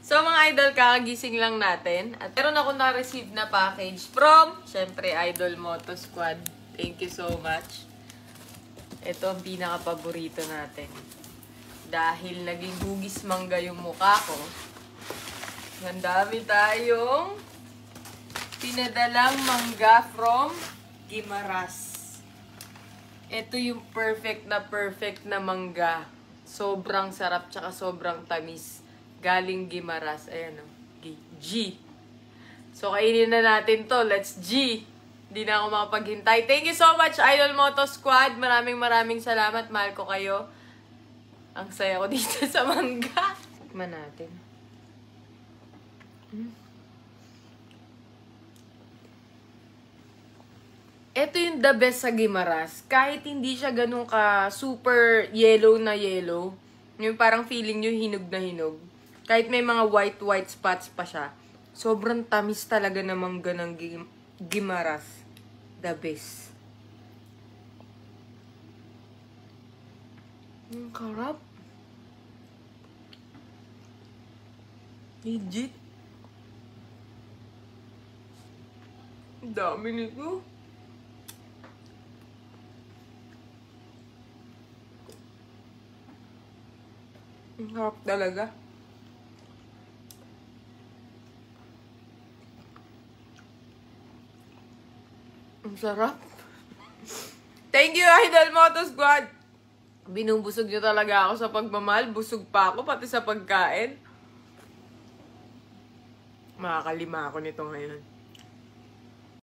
So mga idol, kakagising lang natin. At meron ako na-receive na package from, syempre, Idol Moto Squad. Thank you so much. Ito ang pinaka-paborito natin. Dahil naging hugis mangga yung mukha ko, ang dami tayong pinadalang mangga from Guimaras. Ito yung perfect na mangga. Sobrang sarap tsaka sobrang tamis. Galing Guimaras. Ayan o. G. So, kainin na natin to. Let's G. Hindi na ako makapaghintay. Thank you so much, Idol Moto Squad. Maraming salamat. Mahal ko kayo. Ang saya ko dito sa mangga. Tikman natin. Ito yung the best sa Guimaras. Kahit hindi siya ganun ka super yellow na yellow. Yung parang feeling nyo hinog na hinog. Kahit may mga white spots pa siya. Sobrang tamis talaga na mangga ng Guimaras. The best. Ang karap. Legit. Ang dami nito. Ang harap talaga. Ang sarap. Thank you, Idol Moto Squad. Binubusog nyo talaga ako sa pagmamahal. Busog pa ako, pati sa pagkain. Makakalima ako nito ngayon.